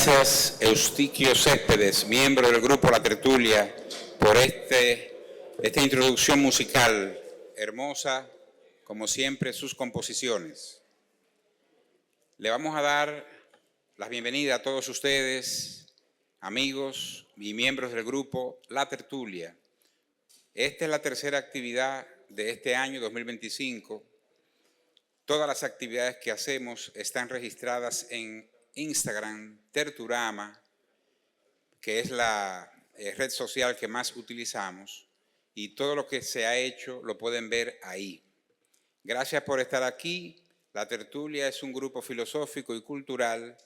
Gracias, Eustiquio Céspedes, miembro del grupo La Tertulia, por esta introducción musical hermosa, como siempre, sus composiciones. Le vamos a dar la bienvenida a todos ustedes, amigos y miembros del grupo La Tertulia. Esta es la tercera actividad de este año 2025. Todas las actividades que hacemos están registradas en Instagram, Terturama, que es la red social que más utilizamos, y todo lo que se ha hecho lo pueden ver ahí. Gracias por estar aquí. La Tertulia es un grupo filosófico y cultural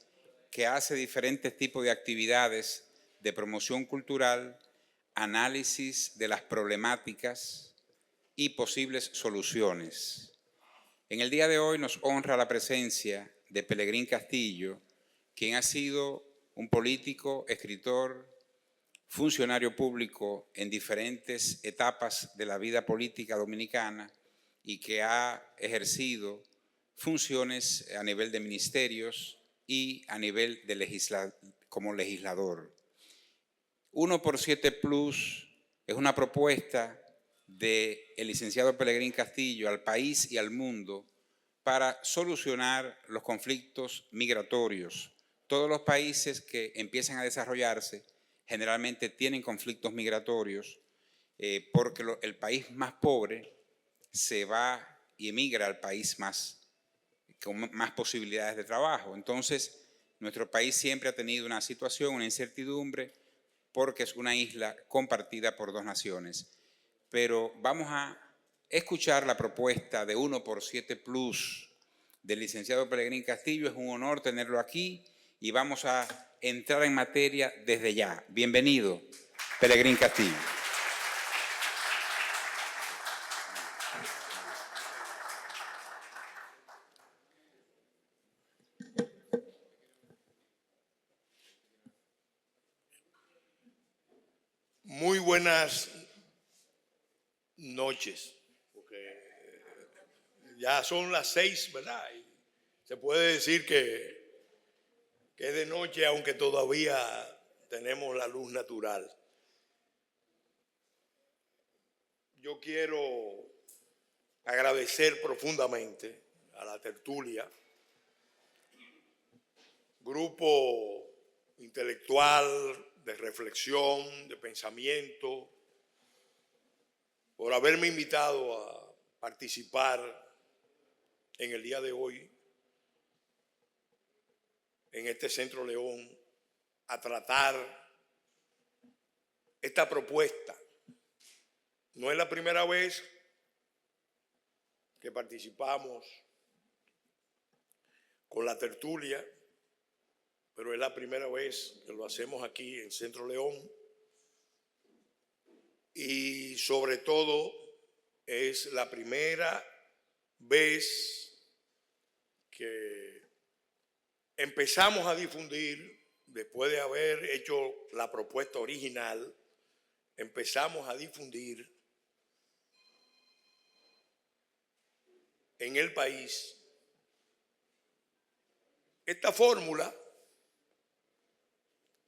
que hace diferentes tipos de actividades de promoción cultural, análisis de las problemáticas y posibles soluciones. En el día de hoy nos honra la presencia de Pelegrín Castillo, quien ha sido un político, escritor, funcionario público en diferentes etapas de la vida política dominicana y que ha ejercido funciones a nivel de ministerios y a nivel de como legislador. 1x7 Plus es una propuesta del licenciado Pelegrín Castillo al país y al mundo para solucionar los conflictos migratorios. Todos los países que empiezan a desarrollarse generalmente tienen conflictos migratorios porque el país más pobre se va y emigra al país con más posibilidades de trabajo. Entonces, nuestro país siempre ha tenido una situación, una incertidumbre, porque es una isla compartida por dos naciones. Pero vamos a escuchar la propuesta de 1x7 Plus del licenciado Pelegrín Castillo. Es un honor tenerlo aquí y vamos a entrar en materia desde ya. Bienvenido, Pelegrín Castillo. Muy buenas noches, porque ya son las 6, ¿verdad? Y se puede decir que es de noche, aunque todavía tenemos la luz natural. Yo quiero agradecer profundamente a La Tertulia, grupo intelectual, de reflexión, de pensamiento, por haberme invitado a participar en el día de hoy en este Centro León a tratar esta propuesta. No es la primera vez que participamos con La Tertulia, pero es la primera vez que lo hacemos aquí en Centro León y sobre todo es la primera vez que empezamos a difundir, después de haber hecho la propuesta original, empezamos a difundir en el país esta fórmula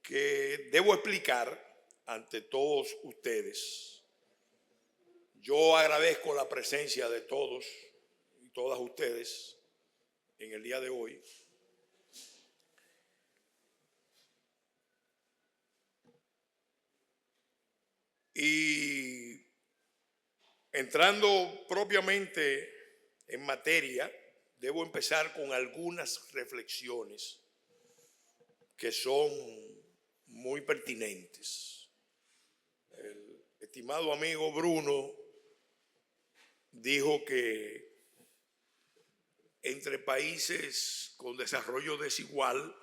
que debo explicar ante todos ustedes. Yo agradezco la presencia de todos y todas ustedes en el día de hoy. Y entrando propiamente en materia, debo empezar con algunas reflexiones que son muy pertinentes. El estimado amigo Bruno dijo que entre países con desarrollo desigual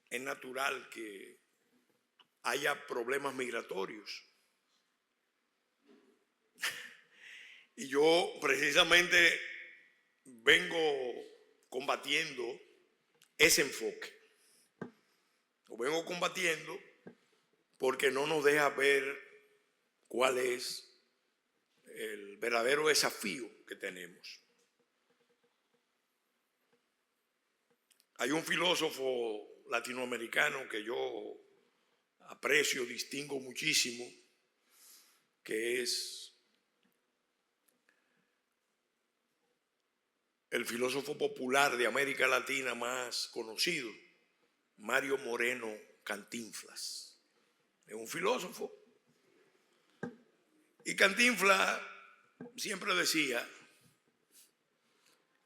es natural que haya problemas migratorios. Y yo precisamente vengo combatiendo ese enfoque. Lo vengo combatiendo porque no nos deja ver cuál es el verdadero desafío que tenemos. Hay un filósofo latinoamericano que yo aprecio, distingo muchísimo, que es el filósofo popular de América Latina más conocido, Mario Moreno Cantinflas. Es un filósofo. Y Cantinflas siempre decía,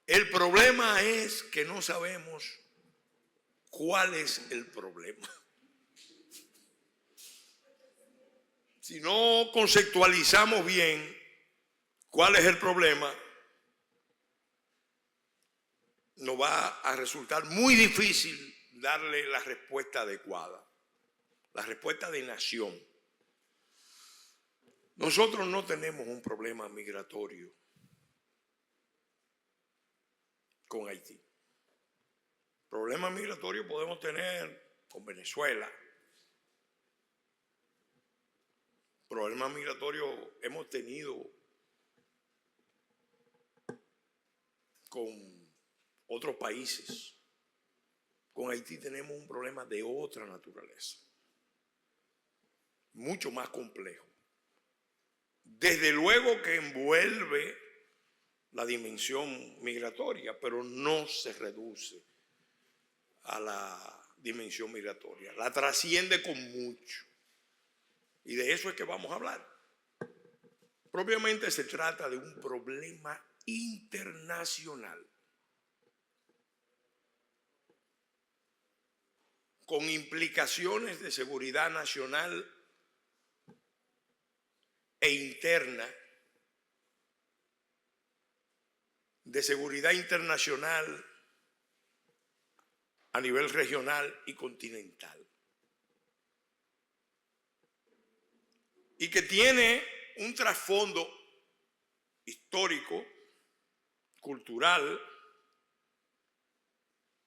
el problema es que no sabemos cuál es el problema. Si no conceptualizamos bien cuál es el problema, nos va a resultar muy difícil darle la respuesta adecuada, la respuesta de nación. Nosotros no tenemos un problema migratorio con Haití. Problemas migratorios podemos tener con Venezuela. Problemas migratorios hemos tenido con otros países. Con Haití tenemos un problema de otra naturaleza, mucho más complejo. Desde luego que envuelve la dimensión migratoria, pero no se reduce a la dimensión migratoria. La trasciende con mucho. Y de eso es que vamos a hablar. Propiamente se trata de un problema internacional, con implicaciones de seguridad nacional e interna, de seguridad internacional a nivel regional y continental. Y que tiene un trasfondo histórico, cultural,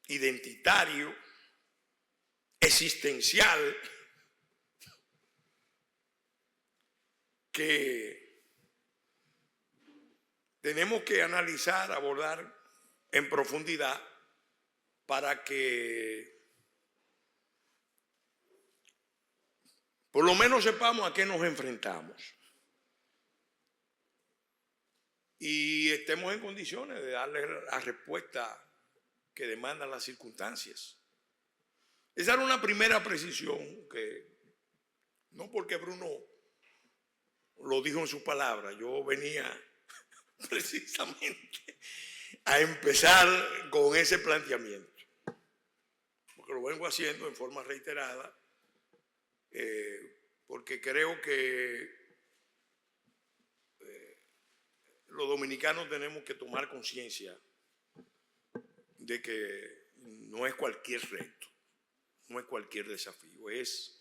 identitario, existencial, que tenemos que analizar, abordar en profundidad para que por lo menos sepamos a qué nos enfrentamos y estemos en condiciones de darle la respuesta que demandan las circunstancias. Esa era una primera precisión que, no porque Bruno lo dijo en sus palabras, yo venía precisamente a empezar con ese planteamiento, porque lo vengo haciendo en forma reiterada, porque creo que los dominicanos tenemos que tomar conciencia de que no es cualquier reto, no es cualquier desafío, es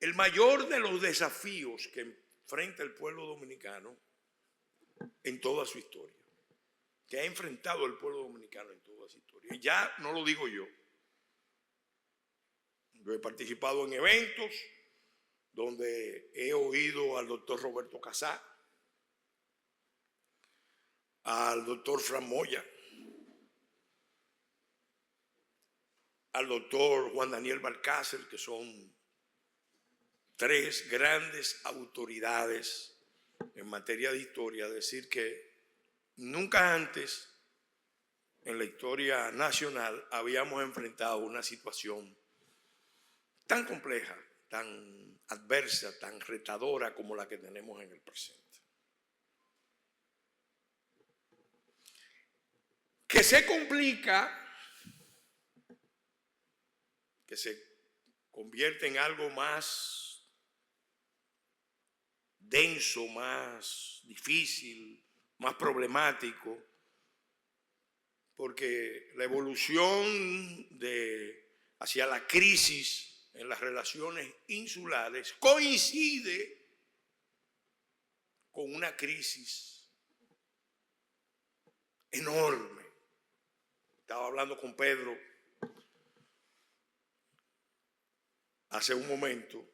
el mayor de los desafíos que enfrenta el pueblo dominicano en toda su historia, que ha enfrentado el pueblo dominicano en toda su historia. Y ya no lo digo yo. Yo he participado en eventos donde he oído al doctor Roberto Casá, al doctor Fran Moya, al doctor Juan Daniel Balcácer, que son tres grandes autoridades en materia de historia, decir que nunca antes en la historia nacional habíamos enfrentado una situación tan compleja, tan adversa, tan retadora como la que tenemos en el presente. Que se complica, que se convierte en algo más denso, más difícil, más problemático, porque la evolución hacia la crisis en las relaciones insulares coincide con una crisis enorme. Estaba hablando con Pedro hace un momento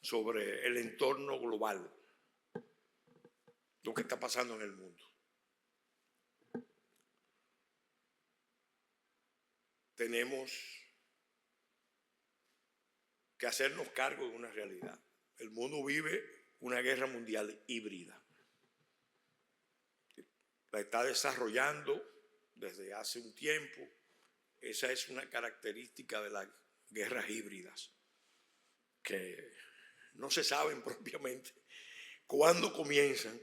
sobre el entorno global, lo que está pasando en el mundo. tenemos que hacernos cargo de una realidad. El mundo vive una guerra mundial híbrida. La está desarrollando desde hace un tiempo. Esa es una característica de las guerras híbridas, que no se saben propiamente cuándo comienzan,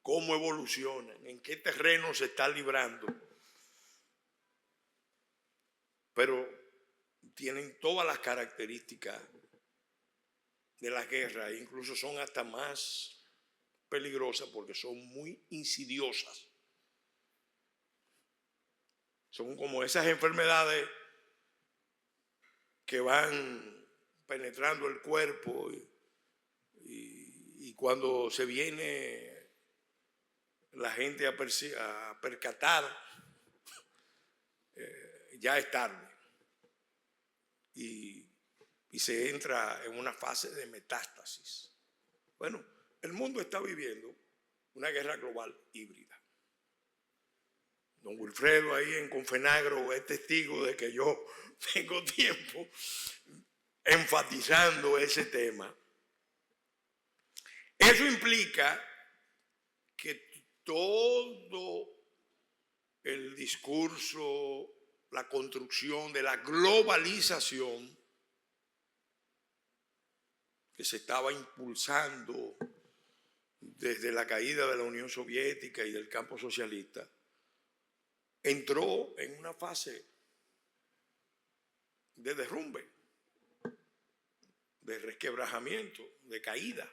cómo evolucionan, en qué terreno se está librando, pero tienen todas las características de la guerra, e incluso son hasta más peligrosas porque son muy insidiosas. Son como esas enfermedades que van penetrando el cuerpo y cuando se viene la gente a percatar, ya es tarde y se entra en una fase de metástasis. Bueno, el mundo está viviendo una guerra global híbrida. Don Wilfredo ahí en Confenagro es testigo de que yo tengo tiempo enfatizando ese tema. Eso implica que todo el discurso, la construcción de la globalización que se estaba impulsando desde la caída de la Unión Soviética y del campo socialista, entró en una fase de derrumbe, de resquebrajamiento, de caída.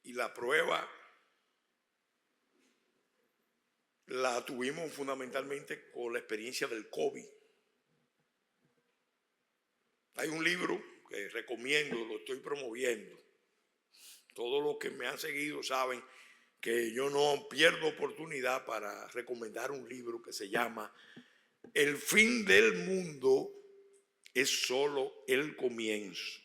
Y la prueba la tuvimos fundamentalmente con la experiencia del COVID. Hay un libro que recomiendo, lo estoy promoviendo. Todos los que me han seguido saben que yo no pierdo oportunidad para recomendar un libro que se llama El fin del mundo es solo el comienzo.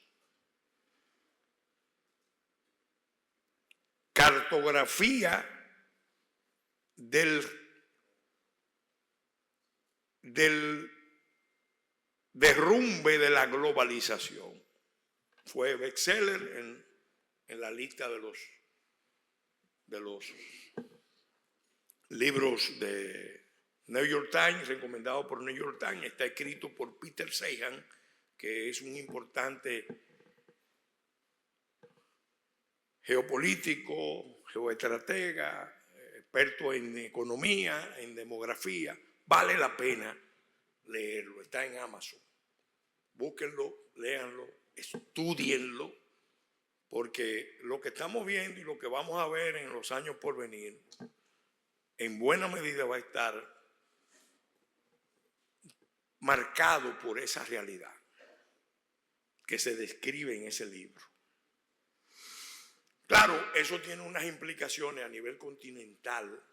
Cartografía del derrumbe de la globalización. Fue bestseller en la lista de los libros de New York Times, recomendado por New York Times. Está escrito por Peter Seihan, que es un importante geopolítico, geoestratega, experto en economía, en demografía. Vale la pena leerlo, está en Amazon. Búsquenlo, léanlo, estudienlo, porque lo que estamos viendo y lo que vamos a ver en los años por venir, en buena medida va a estar marcado por esa realidad que se describe en ese libro. Claro, eso tiene unas implicaciones a nivel continental,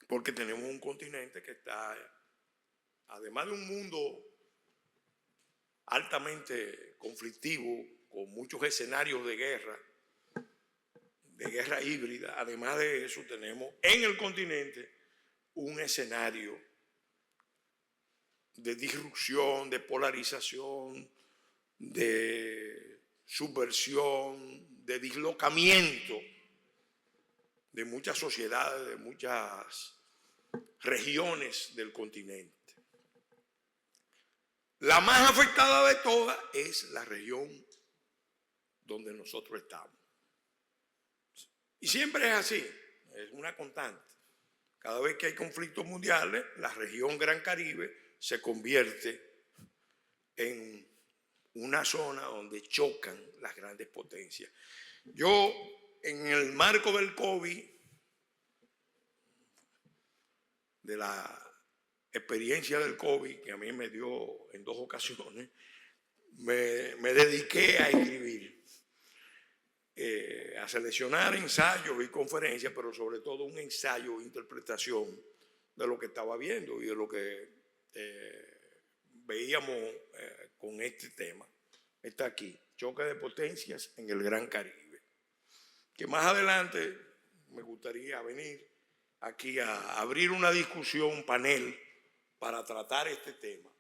porque tenemos un continente que está, además de un mundo altamente conflictivo, con muchos escenarios de guerra híbrida. Además de eso, tenemos en el continente un escenario de disrupción, de polarización, de subversión, de dislocamiento de muchas sociedades, de muchas regiones del continente. La más afectada de todas es la región donde nosotros estamos. Y siempre es así, es una constante. Cada vez que hay conflictos mundiales, la región Gran Caribe se convierte en una zona donde chocan las grandes potencias. Yo, en el marco del COVID, de la experiencia del COVID, que a mí me dio en 2 ocasiones, me dediqué a escribir, a seleccionar ensayos y conferencias, pero sobre todo un ensayo de interpretación de lo que estaba viendo y de lo que veíamos con este tema. Está aquí, choque de potencias en el Gran Caribe, que más adelante me gustaría venir aquí a abrir una discusión, un panel, para tratar este tema.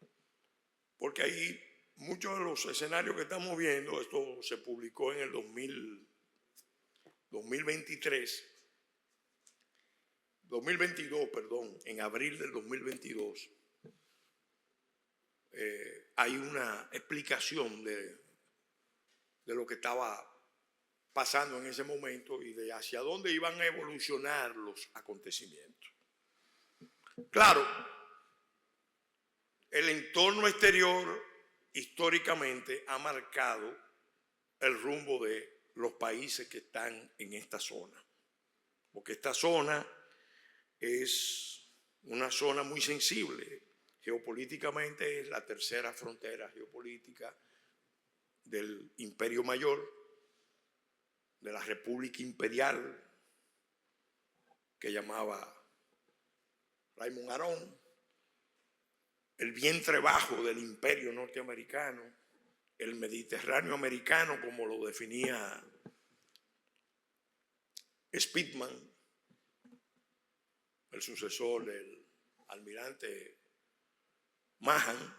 Porque ahí muchos de los escenarios que estamos viendo, esto se publicó en el 2022, perdón, en abril del 2022, hay una explicación de lo que estaba pasando en ese momento y de hacia dónde iban a evolucionar los acontecimientos. Claro, el entorno exterior históricamente ha marcado el rumbo de los países que están en esta zona, porque esta zona es una zona muy sensible. Geopolíticamente es la tercera frontera geopolítica del Imperio Mayor, de la República Imperial que llamaba Raymond Aron, el vientre bajo del Imperio norteamericano, el Mediterráneo americano, como lo definía Spitman, el sucesor del almirante Mahan.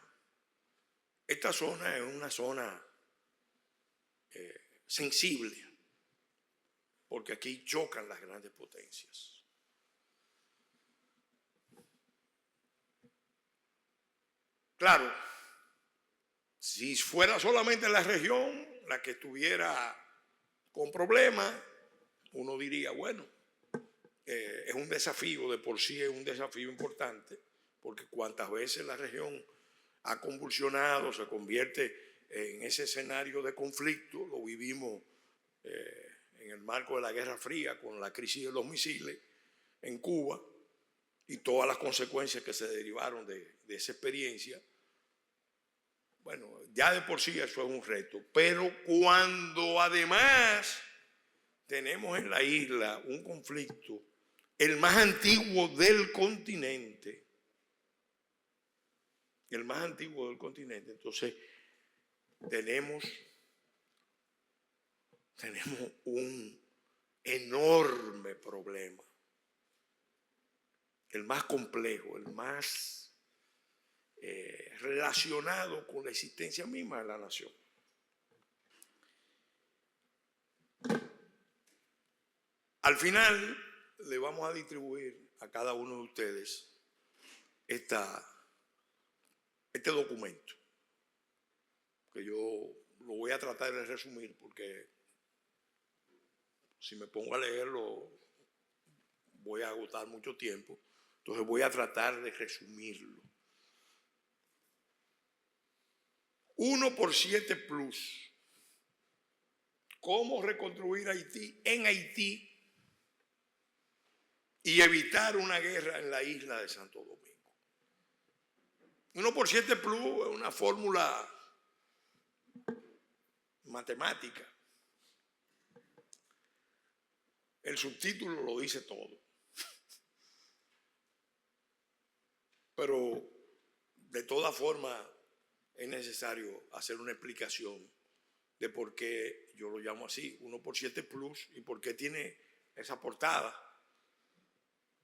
Esta zona es una zona sensible, porque aquí chocan las grandes potencias. Claro, si fuera solamente la región la que estuviera con problemas, uno diría, bueno, es un desafío, de por sí es un desafío importante, porque cuantas veces la región ha convulsionado, se convierte en ese escenario de conflicto, lo vivimos en el marco de la Guerra Fría con la crisis de los misiles en Cuba y todas las consecuencias que se derivaron de esa experiencia. Bueno, ya de por sí eso es un reto, pero cuando además tenemos en la isla un conflicto, el más antiguo del continente, entonces tenemos un enorme problema, el más complejo, el más relacionado con la existencia misma de la nación. Al final le vamos a distribuir a cada uno de ustedes este documento, que yo lo voy a tratar de resumir, porque si me pongo a leerlo voy a agotar mucho tiempo. Entonces voy a tratar de resumirlo. 1x7+. ¿Cómo reconstruir Haití en Haití y evitar una guerra en la isla de Santo Domingo? 1x7+ es una fórmula matemática. El subtítulo lo dice todo. Pero de todas formas es necesario hacer una explicación de por qué yo lo llamo así, 1x7+, y por qué tiene esa portada,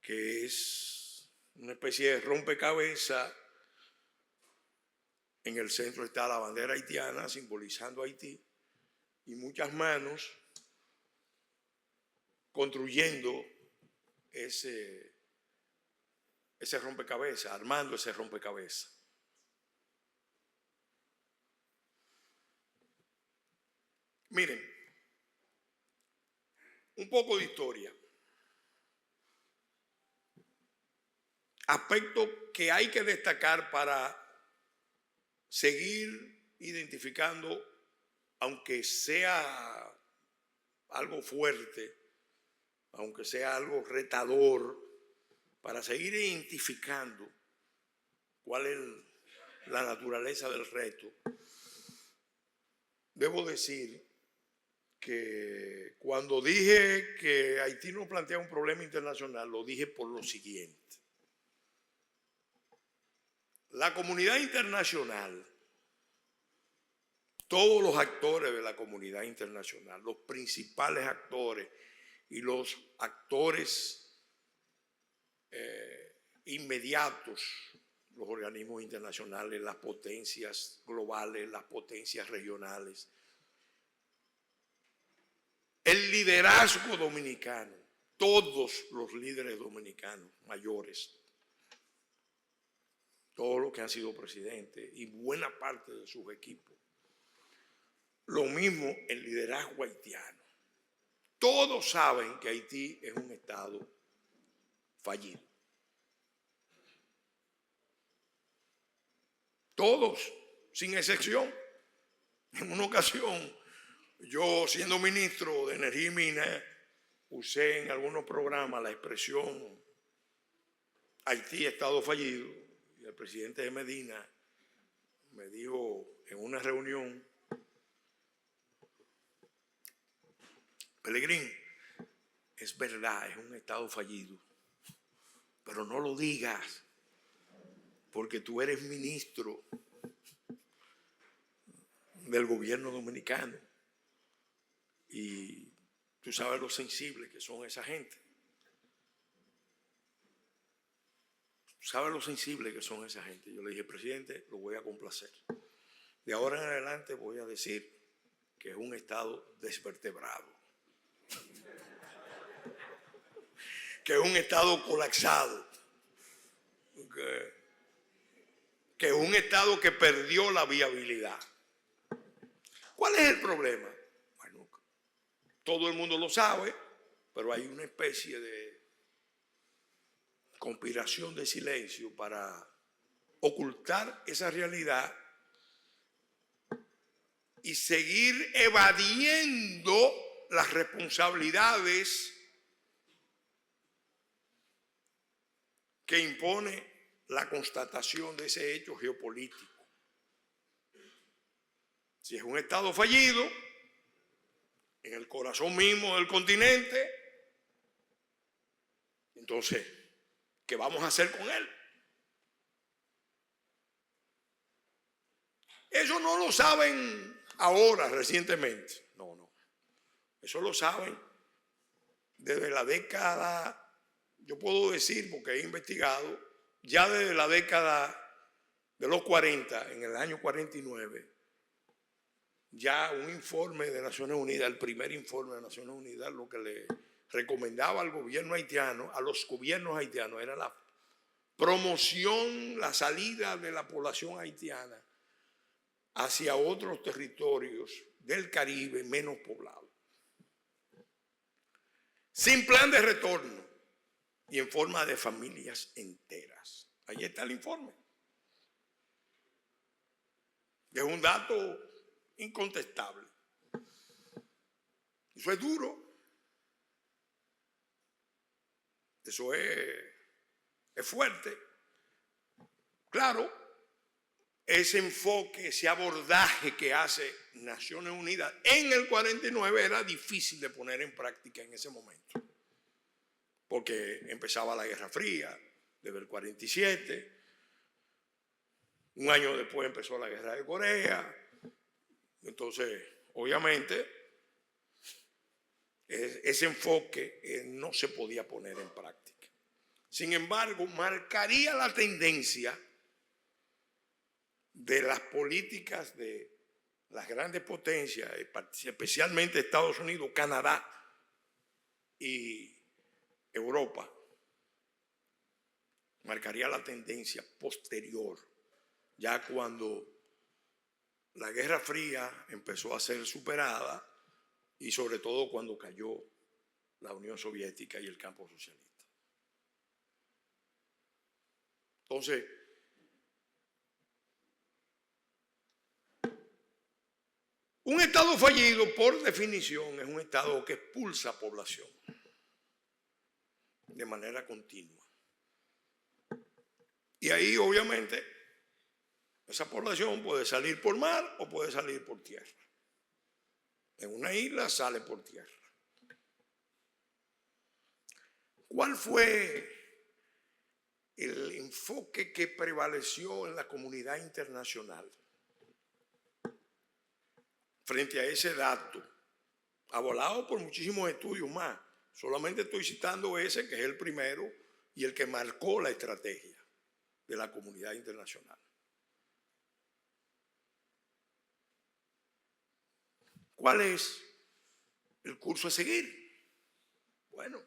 que es una especie de rompecabezas. En el centro está la bandera haitiana, simbolizando Haití, y muchas manos construyendo ese rompecabezas, armando ese rompecabezas. Miren, un poco de historia. Aspecto que hay que destacar para seguir identificando, aunque sea algo fuerte, aunque sea algo retador, para seguir identificando cuál es la naturaleza del reto. Debo decir que cuando dije que Haití no plantea un problema internacional, lo dije por lo siguiente. La comunidad internacional, todos los actores de la comunidad internacional, los principales actores y los actores inmediatos, los organismos internacionales, las potencias globales, las potencias regionales. El liderazgo dominicano, todos los líderes dominicanos mayores, todos los que han sido presidentes y buena parte de sus equipos. Lo mismo el liderazgo haitiano. Todos saben que Haití es un estado fallido. Todos, sin excepción. En una ocasión, yo siendo ministro de Energía y Minas, usé en algunos programas la expresión Haití, estado fallido, y el presidente de Medina me dijo en una reunión: Pelegrín, es verdad, es un estado fallido, pero no lo digas, porque tú eres ministro del gobierno dominicano y tú sabes lo sensible que son esa gente. ¿Sabes lo sensible que son esa gente? Yo le dije: presidente, lo voy a complacer. De ahora en adelante voy a decir que es un estado desvertebrado, que es un estado colapsado, que es un estado que perdió la viabilidad. ¿Cuál es el problema? Bueno, todo el mundo lo sabe, pero hay una especie de conspiración de silencio para ocultar esa realidad y seguir evadiendo las responsabilidades que impone la constatación de ese hecho geopolítico. Si es un estado fallido, en el corazón mismo del continente, entonces, ¿qué vamos a hacer con él? Eso no lo saben ahora, recientemente. No. Eso lo saben desde la década, yo puedo decir porque he investigado, ya desde la década de los 40, en el año 49, ya un informe de Naciones Unidas, el primer informe de Naciones Unidas, lo que le recomendaba al gobierno haitiano, a los gobiernos haitianos, era la promoción, la salida de la población haitiana hacia otros territorios del Caribe menos poblados, sin plan de retorno y en forma de familias enteras. Ahí está el informe. Es un dato incontestable. Eso es duro. Eso es fuerte. Claro, ese enfoque, ese abordaje que hace Naciones Unidas en el 49 era difícil de poner en práctica en ese momento, porque empezaba la Guerra Fría desde el 47, un año después empezó la Guerra de Corea. Entonces, obviamente, ese enfoque no se podía poner en práctica. Sin embargo, marcaría la tendencia de las políticas de las grandes potencias, especialmente Estados Unidos, Canadá y Europa. Marcaría la tendencia posterior, ya cuando la Guerra Fría empezó a ser superada y sobre todo cuando cayó la Unión Soviética y el campo socialista. Entonces, un estado fallido, por definición, es un estado que expulsa población de manera continua. Y ahí, obviamente, esa población puede salir por mar o puede salir por tierra. En una isla sale por tierra. ¿Cuál fue el enfoque que prevaleció en la comunidad internacional frente a ese dato, avalado por muchísimos estudios más? Solamente estoy citando ese, que es el primero, y el que marcó la estrategia de la comunidad internacional. ¿Cuál es el curso a seguir? Bueno,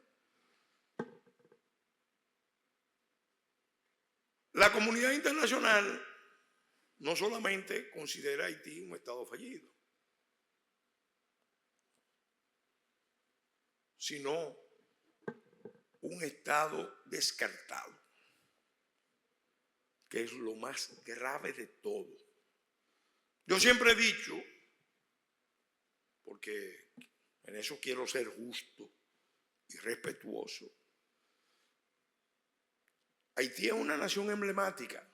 la comunidad internacional no solamente considera a Haití un Estado fallido, sino un Estado descartado, que es lo más grave de todo. Yo siempre he dicho, porque en eso quiero ser justo y respetuoso, Haití es una nación emblemática.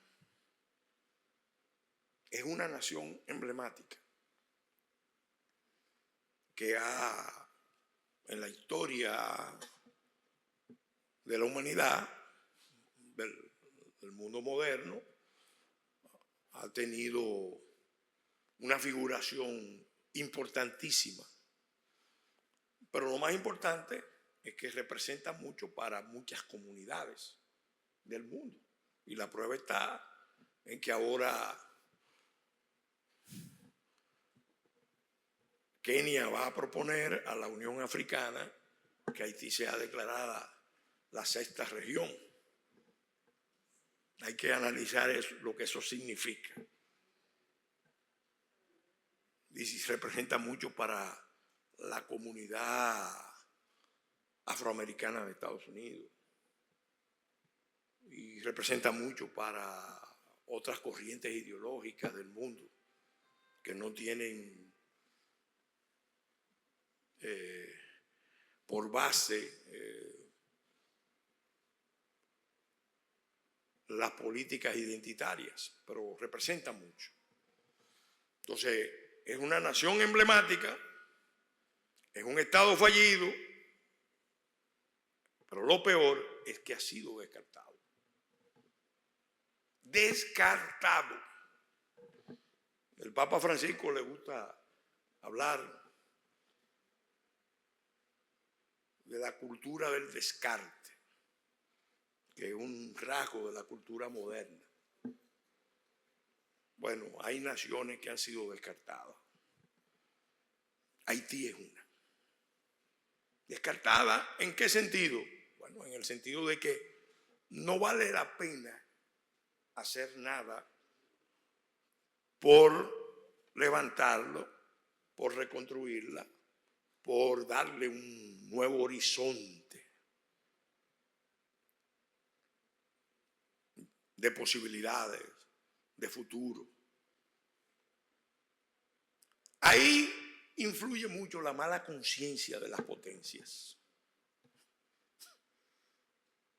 Es una nación emblemática que en la historia de la humanidad, del mundo moderno, ha tenido una figuración importantísima. Pero lo más importante es que representa mucho para muchas comunidades del mundo. Y la prueba está en que ahora Kenia va a proponer a la Unión Africana que Haití sea declarada la sexta región. Hay que analizar lo que eso significa. Y representa mucho para la comunidad afroamericana de Estados Unidos. Y representa mucho para otras corrientes ideológicas del mundo que no tienen por base las políticas identitarias, pero representa mucho. Entonces, es una nación emblemática, es un Estado fallido, pero lo peor es que ha sido descartado. Descartado. El Papa Francisco le gusta hablar de la cultura del descarte, que es un rasgo de la cultura moderna. Bueno, hay naciones que han sido descartadas. Haití es una. ¿Descartada en qué sentido? Bueno, en el sentido de que no vale la pena hacer nada por levantarlo, por reconstruirla, por darle un nuevo horizonte de posibilidades, de futuro. Ahí influye mucho la mala conciencia de las potencias.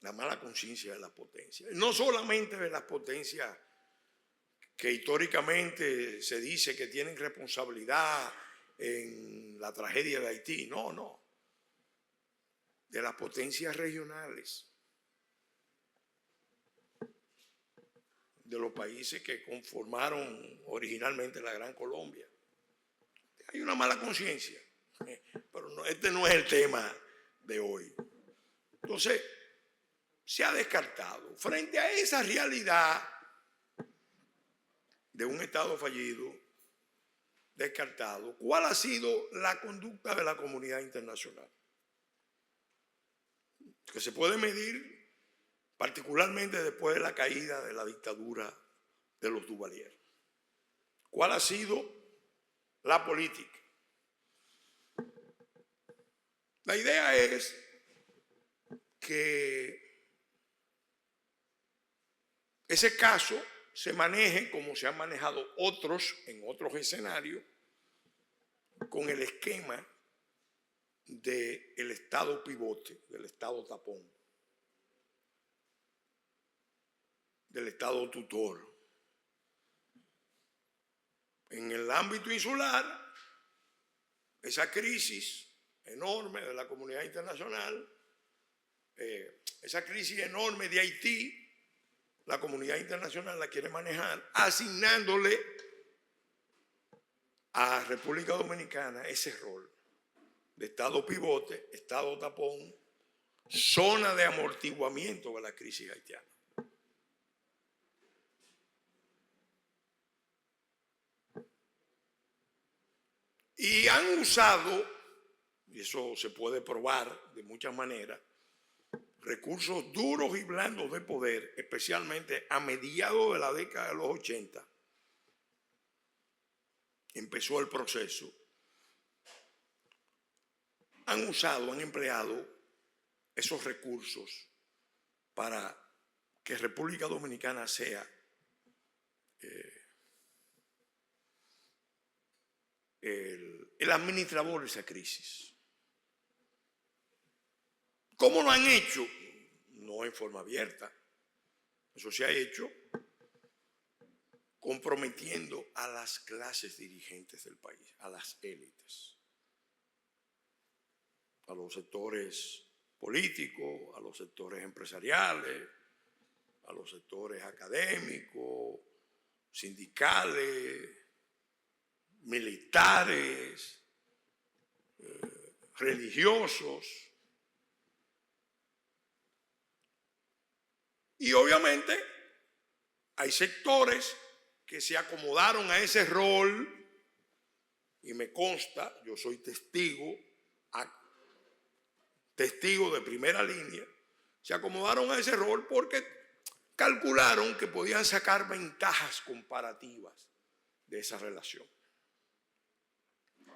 La mala conciencia de las potencias. No solamente de las potencias que históricamente se dice que tienen responsabilidad en la tragedia de Haití. No, no. De las potencias regionales. De los países que conformaron originalmente la Gran Colombia. Hay una mala conciencia. Pero no, este no es el tema de hoy. Entonces, se ha descartado. Frente a esa realidad de un Estado fallido, descartado, ¿cuál ha sido la conducta de la comunidad internacional? Que se puede medir particularmente después de la caída de la dictadura de los Duvalier. ¿Cuál ha sido la política? La idea es que ese caso se maneje como se han manejado otros en otros escenarios, con el esquema del Estado pivote, del Estado tapón, del Estado tutor. En el ámbito insular, esa crisis enorme de la comunidad internacional, esa crisis enorme de Haití, la comunidad internacional la quiere manejar asignándole a República Dominicana ese rol de Estado pivote, Estado tapón, zona de amortiguamiento de la crisis haitiana. Y han usado, y eso se puede probar de muchas maneras, recursos duros y blandos de poder, especialmente a mediados de la década de los 80. Empezó el proceso. Han empleado esos recursos para que República Dominicana sea el administrador de esa crisis. ¿Cómo lo han hecho? No en forma abierta. Eso se ha hecho comprometiendo a las clases dirigentes del país, a las élites, a los sectores políticos, a los sectores empresariales, a los sectores académicos, sindicales, militares, religiosos. Y obviamente hay sectores que se acomodaron a ese rol, y me consta, yo soy testigo de primera línea, se acomodaron a ese rol porque calcularon que podían sacar ventajas comparativas de esa relación.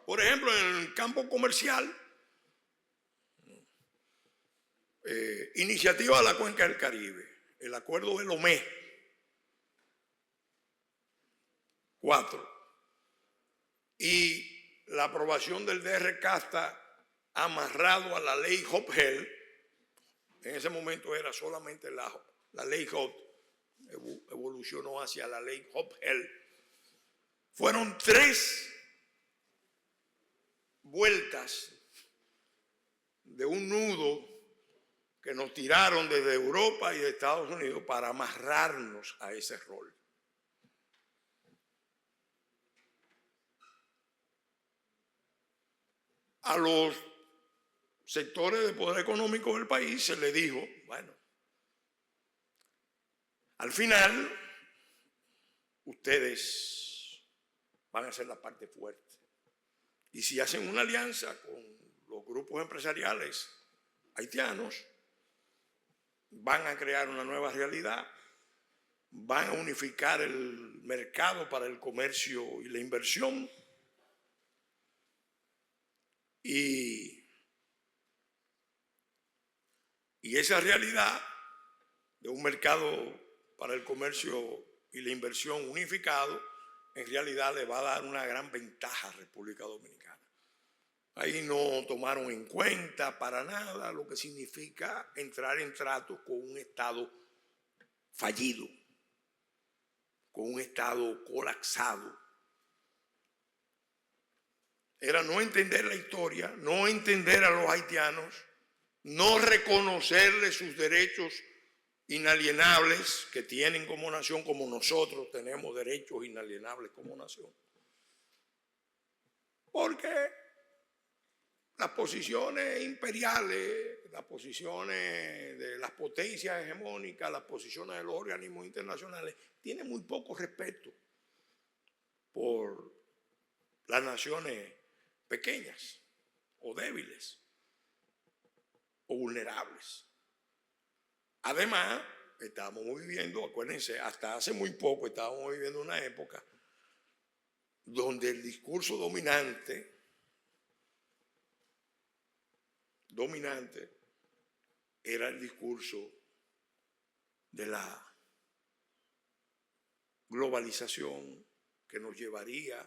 Por ejemplo, en el campo comercial, iniciativa de la Cuenca del Caribe, el acuerdo de Lomé 4 y la aprobación del DR Casta amarrado a la ley Hopel. En ese momento era solamente la ley Hop, evolucionó hacia la ley Hopel. Fueron 3 vueltas de un nudo que nos tiraron desde Europa y de Estados Unidos para amarrarnos a ese rol. A los sectores de poder económico del país se le dijo, bueno, al final ustedes van a ser la parte fuerte. Y si hacen una alianza con los grupos empresariales haitianos, van a crear una nueva realidad, van a unificar el mercado para el comercio y la inversión, y esa realidad de un mercado para el comercio y la inversión unificado, en realidad le va a dar una gran ventaja a República Dominicana. Ahí no tomaron en cuenta para nada lo que significa entrar en tratos con un Estado fallido, con un Estado colapsado. Era no entender la historia, no entender a los haitianos, no reconocerles sus derechos inalienables que tienen como nación, como nosotros tenemos derechos inalienables como nación. Porque las posiciones imperiales, las posiciones de las potencias hegemónicas, las posiciones de los organismos internacionales, tienen muy poco respeto por las naciones pequeñas o débiles o vulnerables. Además, estábamos viviendo, acuérdense, hasta hace muy poco estábamos viviendo una época donde el discurso dominante era el discurso de la globalización que nos llevaría a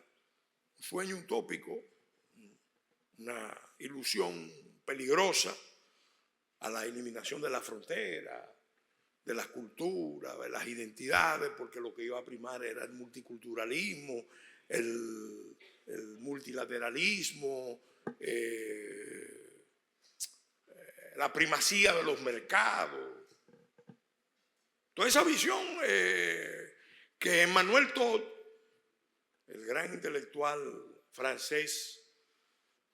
un sueño utópico, una ilusión peligrosa, a la eliminación de la frontera, de las culturas, de las identidades, porque lo que iba a primar era el multiculturalismo, el multilateralismo, la primacía de los mercados. Toda esa visión que Emmanuel Todd, el gran intelectual francés,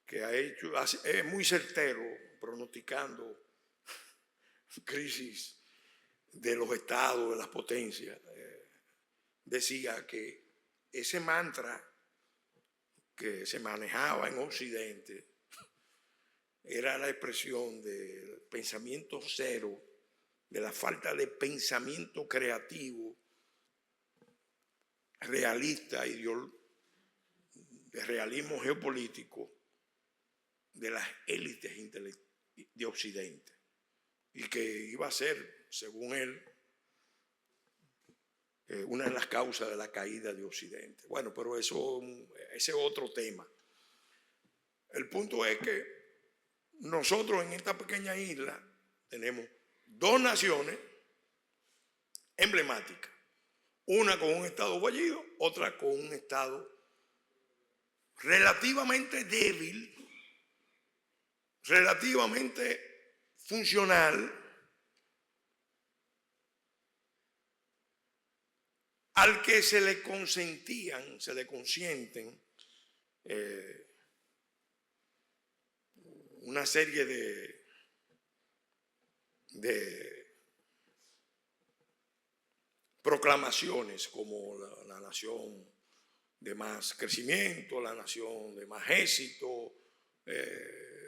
que ha hecho, es muy certero pronosticando crisis de los estados, de las potencias, decía que ese mantra que se manejaba en Occidente era la expresión del pensamiento cero, de la falta de pensamiento creativo, realista, de realismo geopolítico de las élites de Occidente, y que iba a ser, según él, una de las causas de la caída de Occidente. Bueno, pero ese es otro tema. El punto es que nosotros en esta pequeña isla tenemos dos naciones emblemáticas, una con un estado fallido, otra con un estado relativamente débil, relativamente funcional, al que se le consienten una serie de proclamaciones como la nación de más crecimiento, la nación de más éxito.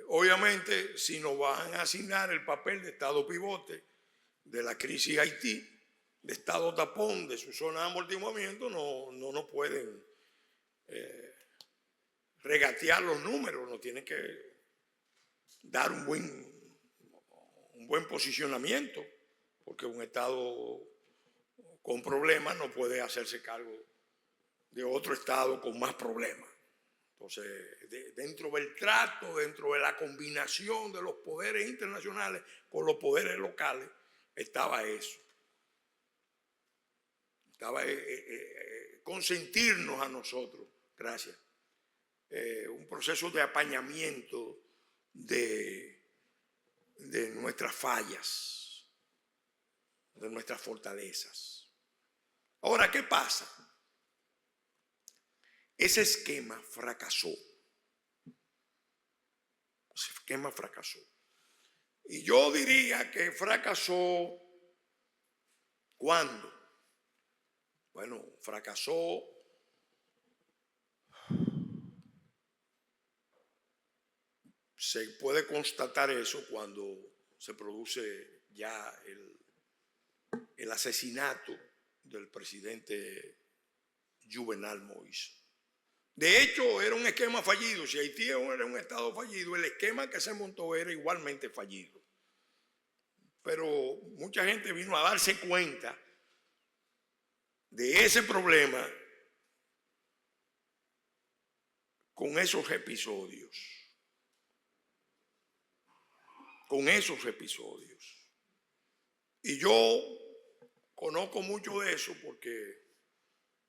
Obviamente, si nos van a asignar el papel de Estado pivote de la crisis Haití, de Estado tapón de su zona de amortiguamiento, no nos pueden regatear los números, nos tienen que dar un buen posicionamiento, porque un Estado con problemas no puede hacerse cargo de otro Estado con más problemas. Entonces, dentro del trato, dentro de la combinación de los poderes internacionales con los poderes locales, estaba eso. Estaba consentirnos a nosotros, gracias, un proceso de apañamiento de nuestras fallas, de nuestras fortalezas. Ahora, ¿qué pasa? Ese esquema fracasó. Ese esquema fracasó. Y yo diría que fracasó ¿cuándo? Bueno, fracasó se puede constatar eso cuando se produce ya el asesinato del presidente Juvenal Moïse. De hecho, era un esquema fallido. Si Haití era un estado fallido, el esquema que se montó era igualmente fallido. Pero mucha gente vino a darse cuenta de ese problema con esos episodios. Y yo conozco mucho de eso porque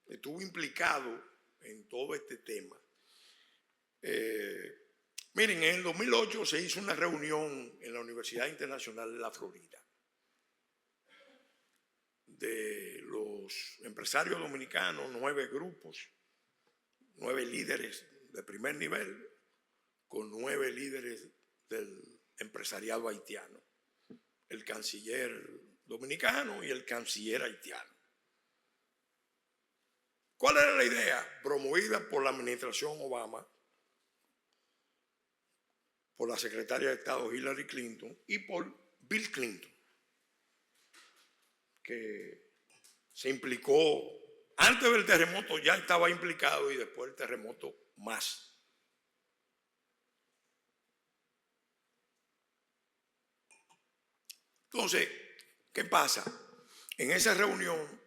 estuve implicado en todo este tema. Miren, en el 2008 se hizo una reunión en la Universidad Internacional de la Florida de los empresarios dominicanos, 9 grupos, 9 líderes de primer nivel, con 9 líderes del empresariado haitiano, el canciller dominicano y el canciller haitiano. ¿Cuál era la idea? Promovida por la administración Obama, por la secretaria de Estado Hillary Clinton y por Bill Clinton, que se implicó antes del terremoto, ya estaba implicado, y después del terremoto más. Entonces, ¿qué pasa? En esa reunión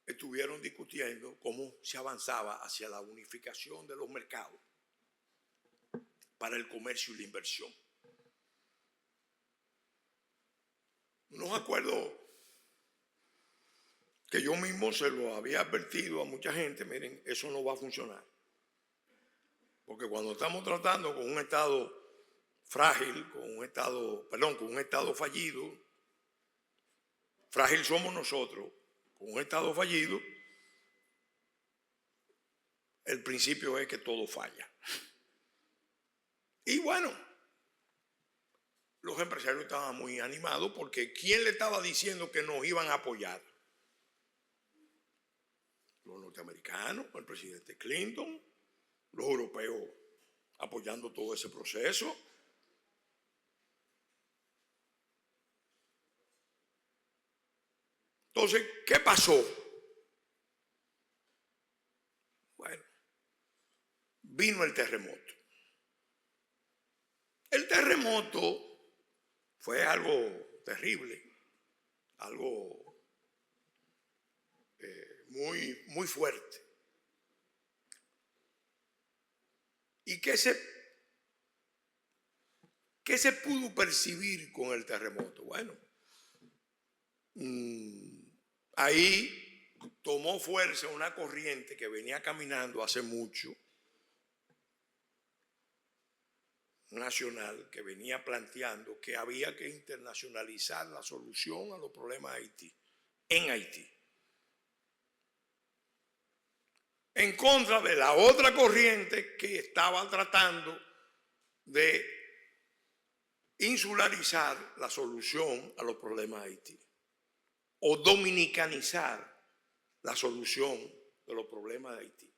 estuvieron discutiendo cómo se avanzaba hacia la unificación de los mercados para el comercio y la inversión. No acuerdo que yo mismo se lo había advertido a mucha gente: miren, eso no va a funcionar. Porque cuando estamos tratando con un Estado frágil, con un Estado fallido, frágil somos nosotros, con un Estado fallido, el principio es que todo falla. Y bueno, los empresarios estaban muy animados porque ¿quién le estaba diciendo que nos iban a apoyar? Los norteamericanos, el presidente Clinton, los europeos apoyando todo ese proceso. Entonces, ¿qué pasó? Bueno, vino el terremoto. El terremoto fue algo terrible, algo muy, muy fuerte. ¿Y qué se pudo percibir con el terremoto? Bueno, ahí tomó fuerza una corriente que venía caminando hace mucho, nacional, que venía planteando que había que internacionalizar la solución a los problemas de Haití, en Haití. En contra de la otra corriente que estaba tratando de insularizar la solución a los problemas de Haití o dominicanizar la solución de los problemas de Haití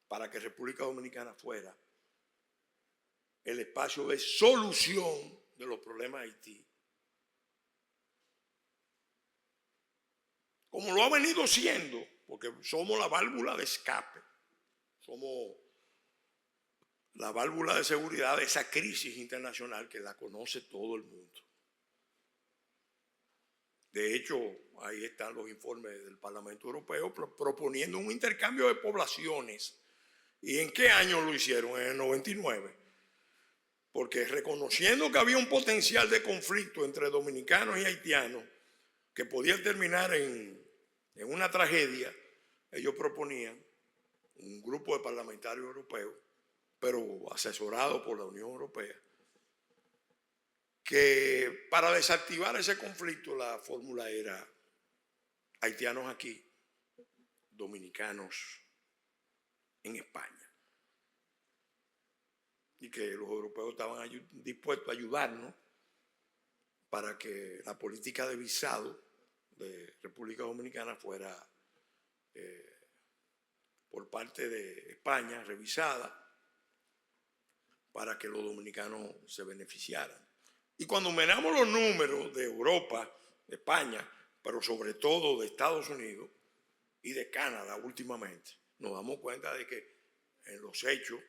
para que República Dominicana fuera el espacio de solución de los problemas de Haití, como lo ha venido siendo, porque somos la válvula de escape, somos la válvula de seguridad de esa crisis internacional que la conoce todo el mundo. De hecho, ahí están los informes del Parlamento Europeo proponiendo un intercambio de poblaciones. ¿Y en qué año lo hicieron? En el 99. Porque reconociendo que había un potencial de conflicto entre dominicanos y haitianos que podía terminar en una tragedia, ellos proponían, un grupo de parlamentarios europeos, pero asesorado por la Unión Europea, que para desactivar ese conflicto la fórmula era haitianos aquí, dominicanos en España. Y que los europeos estaban dispuestos a ayudarnos para que la política de visado de República Dominicana fuera por parte de España revisada para que los dominicanos se beneficiaran. Y cuando miramos los números de Europa, de España, pero sobre todo de Estados Unidos y de Canadá últimamente, nos damos cuenta de que en los hechos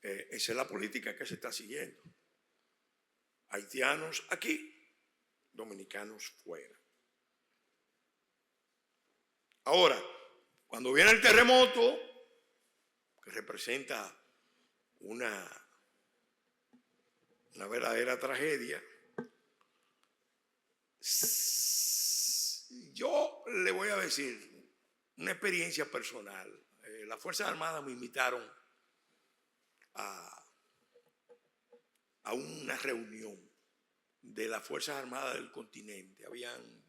esa es la política que se está siguiendo. Haitianos aquí, dominicanos fuera. Ahora, cuando viene el terremoto, que representa una verdadera tragedia, yo le voy a decir una experiencia personal. Las Fuerzas Armadas me invitaron a una reunión de las Fuerzas Armadas del continente. Habían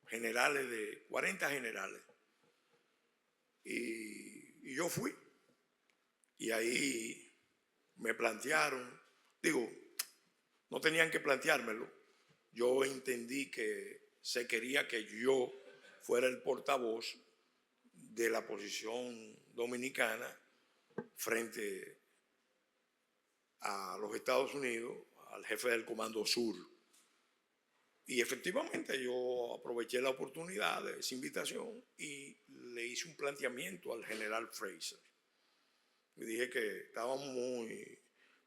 generales, de 40 generales. Y yo fui. Y ahí me plantearon, digo, no tenían que planteármelo. Yo entendí que se quería que yo fuera el portavoz de la posición dominicana frente a los Estados Unidos, al jefe del Comando Sur. Y efectivamente yo aproveché la oportunidad de esa invitación y le hice un planteamiento al general Fraser. Y dije que estábamos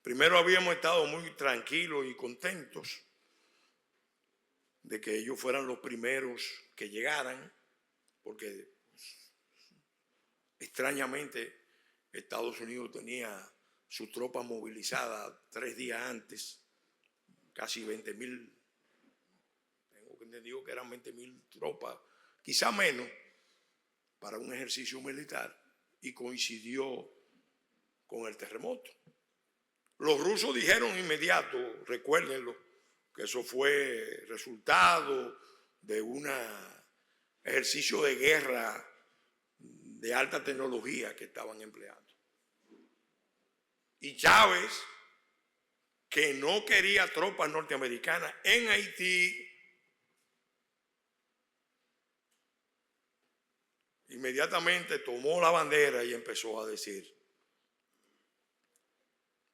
primero habíamos estado muy tranquilos y contentos de que ellos fueran los primeros que llegaran, porque extrañamente Estados Unidos tenía sus tropas movilizadas 3 días antes, casi 20,000, tengo entendido que eran 20,000 tropas, quizá menos, para un ejercicio militar, y coincidió con el terremoto. Los rusos dijeron inmediato, recuérdenlo, que eso fue resultado de un ejercicio de guerra de alta tecnología que estaban empleando. Y Chávez que no quería tropas norteamericanas en Haití, inmediatamente tomó la bandera y empezó a decir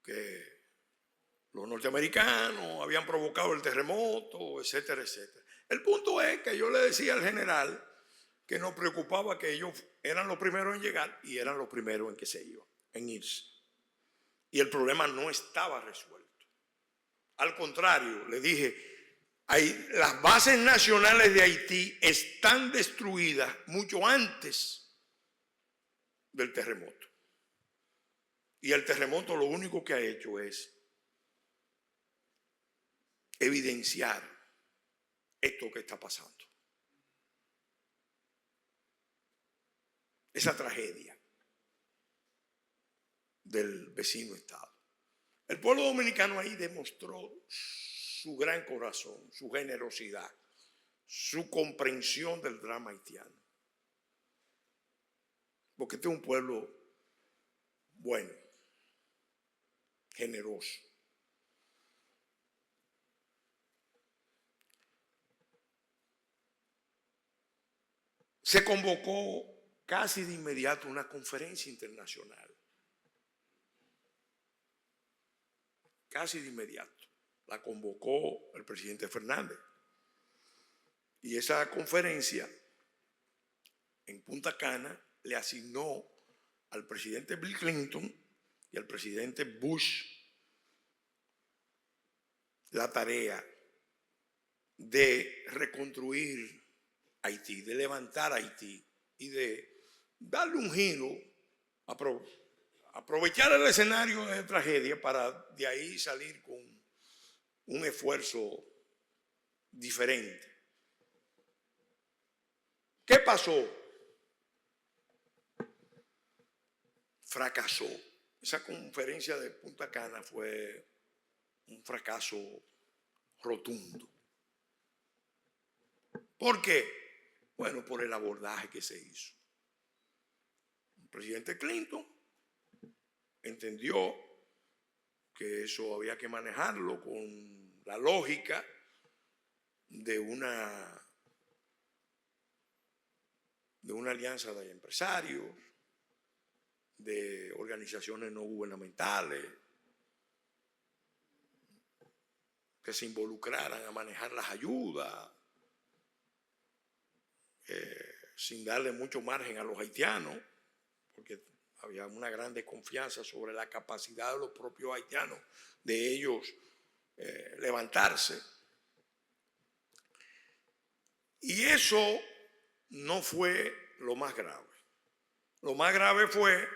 que los norteamericanos habían provocado el terremoto, etcétera, etcétera. El punto es que yo le decía al general que nos preocupaba que ellos eran los primeros en llegar y eran los primeros en que se iban, en irse. Y el problema no estaba resuelto. Al contrario, le dije, las bases nacionales de Haití están destruidas mucho antes del terremoto. Y el terremoto lo único que ha hecho es evidenciar esto que está pasando. Esa tragedia del vecino estado. El pueblo dominicano ahí demostró su gran corazón, su generosidad, su comprensión del drama haitiano. Porque este es un pueblo bueno, generoso. Se convocó casi de inmediato una conferencia internacional. Casi de inmediato. La convocó el presidente Fernández. Y esa conferencia en Punta Cana le asignó al presidente Bill Clinton y al presidente Bush la tarea de reconstruir Haití, de levantar Haití y de darle un giro, aprovechar el escenario de tragedia para de ahí salir con un esfuerzo diferente. ¿Qué pasó? Fracasó. Esa conferencia de Punta Cana fue un fracaso rotundo. ¿Por qué? Bueno, por el abordaje que se hizo. El presidente Clinton entendió que eso había que manejarlo con la lógica de una alianza de empresarios, de organizaciones no gubernamentales, que se involucraran a manejar las ayudas, sin darle mucho margen a los haitianos, porque había una gran desconfianza sobre la capacidad de los propios haitianos de ellos levantarse. Y eso no fue lo más grave. Lo más grave fue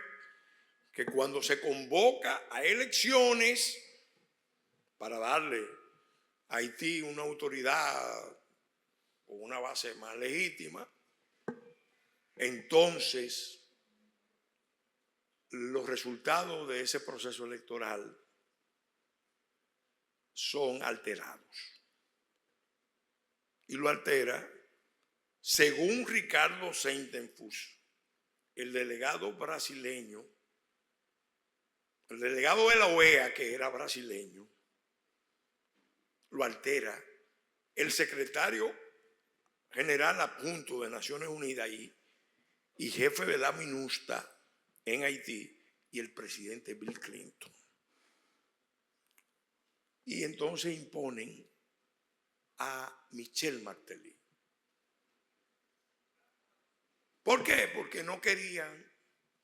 que cuando se convoca a elecciones para darle a Haití una autoridad o una base más legítima, entonces los resultados de ese proceso electoral son alterados. Y lo altera, según Ricardo Seintenfus, el delegado brasileño, el delegado de la OEA, que era brasileño, lo altera el secretario general adjunto de Naciones Unidas y jefe de la MINUSTA en Haití y el presidente Bill Clinton. Y entonces imponen a Michel Martelly. ¿Por qué? Porque no querían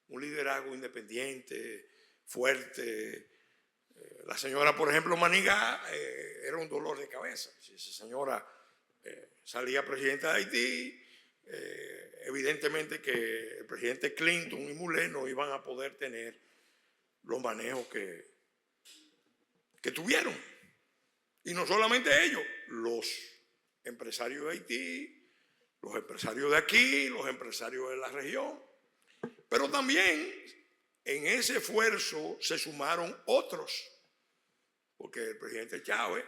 un liderazgo independiente, fuerte. La señora, por ejemplo, Manigá, era un dolor de cabeza. Si esa señora salía presidenta de Haití, evidentemente que el presidente Clinton y Mulé no iban a poder tener los manejos que tuvieron. Y no solamente ellos, los empresarios de Haití, los empresarios de aquí, los empresarios de la región. Pero también en ese esfuerzo se sumaron otros, porque el presidente Chávez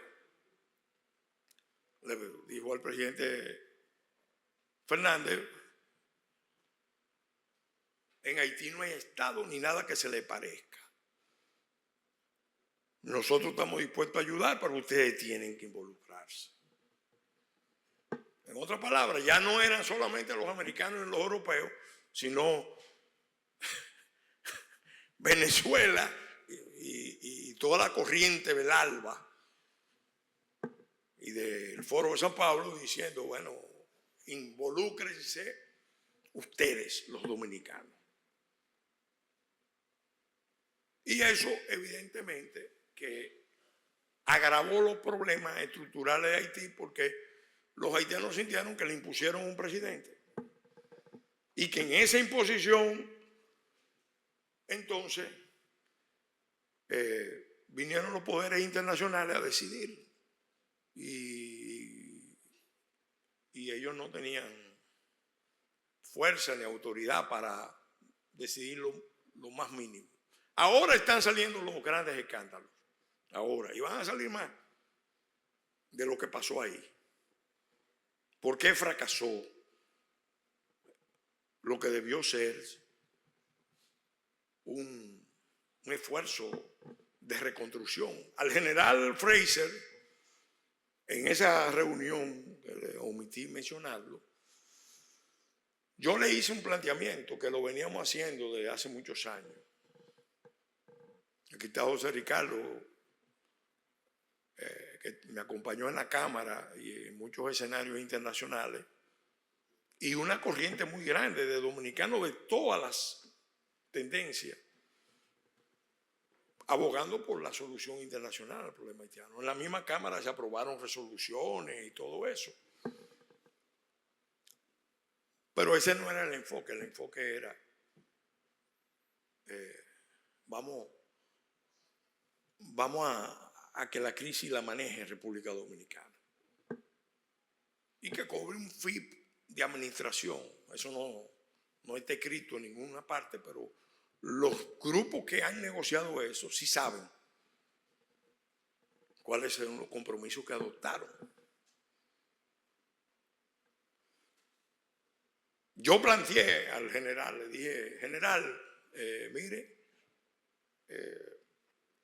le dijo al presidente Fernández: en Haití no hay Estado ni nada que se le parezca. Nosotros estamos dispuestos a ayudar, pero ustedes tienen que involucrarse. En otras palabras, ya no eran solamente los americanos y los europeos, sino Venezuela y toda la corriente del ALBA y del Foro de San Pablo diciendo, bueno, involúcrense ustedes, los dominicanos. Y eso, evidentemente, que agravó los problemas estructurales de Haití porque los haitianos sintieron que le impusieron un presidente y que en esa imposición, entonces, vinieron los poderes internacionales a decidir y ellos no tenían fuerza ni autoridad para decidir lo más mínimo. Ahora están saliendo los grandes escándalos, ahora, y van a salir más de lo que pasó ahí. ¿Por qué fracasó lo que debió ser un esfuerzo de reconstrucción? Al general Fraser, en esa reunión, que le omití mencionarlo, yo le hice un planteamiento que lo veníamos haciendo desde hace muchos años. Aquí está José Ricardo, que me acompañó en la Cámara y en muchos escenarios internacionales, y una corriente muy grande de dominicanos de todas las tendencias, abogando por la solución internacional al problema haitiano. En la misma Cámara se aprobaron resoluciones y todo eso. Pero ese no era el enfoque era, vamos a que la crisis la maneje República Dominicana y que cobre un FIP de administración. Eso no está escrito en ninguna parte, pero los grupos que han negociado eso sí saben cuáles son los compromisos que adoptaron. Yo planteé al general, le dije, general, mire,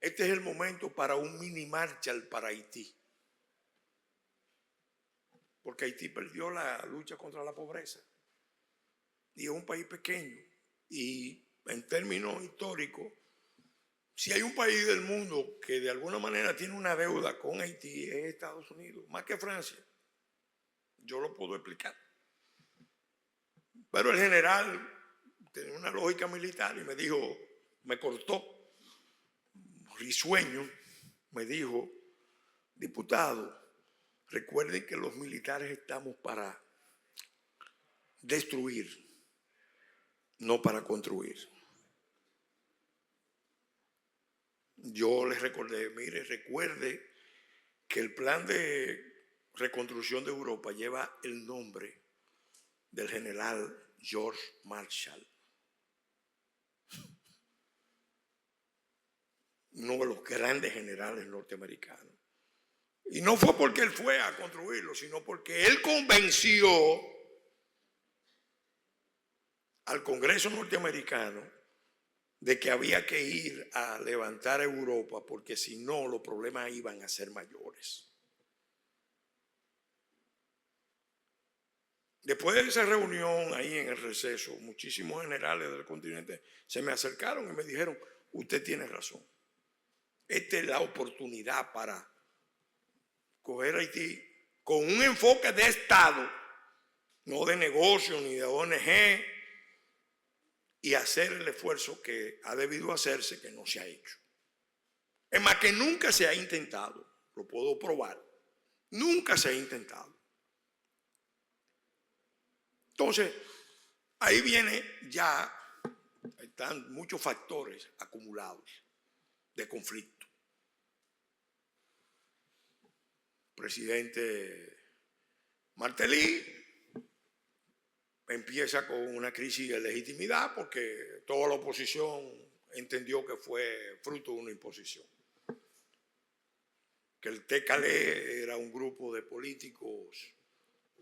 este es el momento para un mini Marshall para Haití. Porque Haití perdió la lucha contra la pobreza. Y es un país pequeño. Y en términos históricos, si hay un país del mundo que de alguna manera tiene una deuda con Haití, es Estados Unidos, más que Francia. Yo lo puedo explicar. Pero el general tenía una lógica militar y me dijo, me cortó, risueño, me dijo, diputado, recuerden que los militares estamos para destruir, no para construir. Yo les recordé, mire, recuerde que el plan de reconstrucción de Europa lleva el nombre del general George Marshall, uno de los grandes generales norteamericanos. Y no fue porque él fue a construirlo, sino porque él convenció al Congreso norteamericano de que había que ir a levantar a Europa, porque si no los problemas iban a ser mayores. Después de esa reunión ahí en el receso, muchísimos generales del continente se me acercaron y me dijeron, usted tiene razón. Esta es la oportunidad para coger Haití con un enfoque de Estado, no de negocio ni de ONG, y hacer el esfuerzo que ha debido hacerse, que no se ha hecho. Es más, que nunca se ha intentado, lo puedo probar, nunca se ha intentado. Entonces, ahí viene ya, están muchos factores acumulados de conflicto. Presidente Martelly empieza con una crisis de legitimidad porque toda la oposición entendió que fue fruto de una imposición. Que el TKL era un grupo de políticos,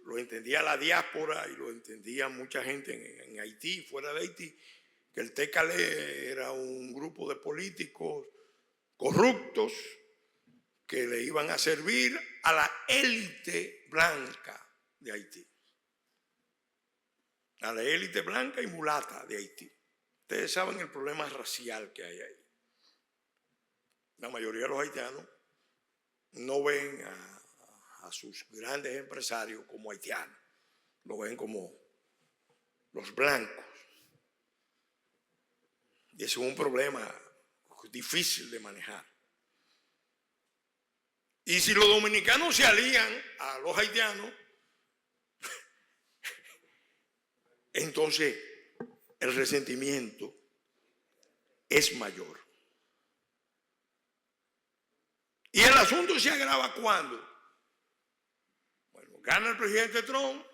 lo entendía la diáspora y lo entendía mucha gente en Haití, fuera de Haití, que el TKL era un grupo de políticos corruptos que le iban a servir a la élite blanca de Haití. A la élite blanca y mulata de Haití. Ustedes saben el problema racial que hay ahí. La mayoría de los haitianos no ven a sus grandes empresarios como haitianos, lo ven como los blancos. Y eso es un problema difícil de manejar. Y si los dominicanos se alían a los haitianos, entonces el resentimiento es mayor. Y el asunto se agrava cuando, bueno, gana el presidente Trump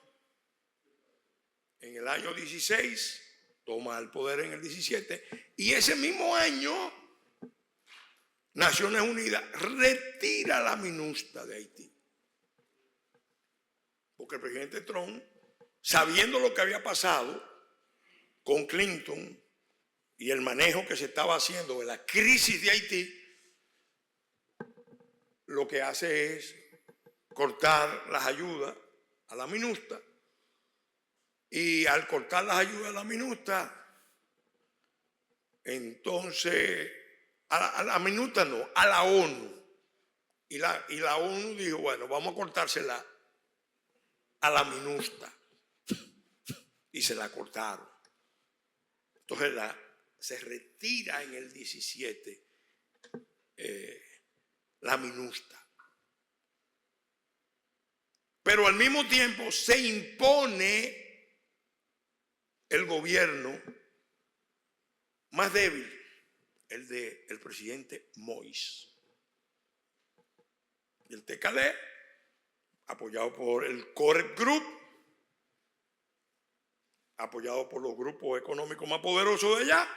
en el año 16, toma el poder en el 17, y ese mismo año Naciones Unidas retira la MINUSTA de Haití. Porque el presidente Trump, sabiendo lo que había pasado con Clinton y el manejo que se estaba haciendo de la crisis de Haití, lo que hace es cortar las ayudas a la MINUSTA, y al cortar las ayudas a la MINUSTA, entonces a la MINUSTA no, a la ONU, y la ONU dijo, bueno, vamos a cortársela a la MINUSTA, y se la cortaron. Entonces se retira en el 17 la MINUSTA. Pero al mismo tiempo se impone el gobierno más débil, el del presidente Moïse. Y el TKD, apoyado por el Corep Group, apoyado por los grupos económicos más poderosos de allá,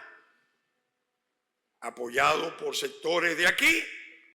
apoyado por sectores de aquí,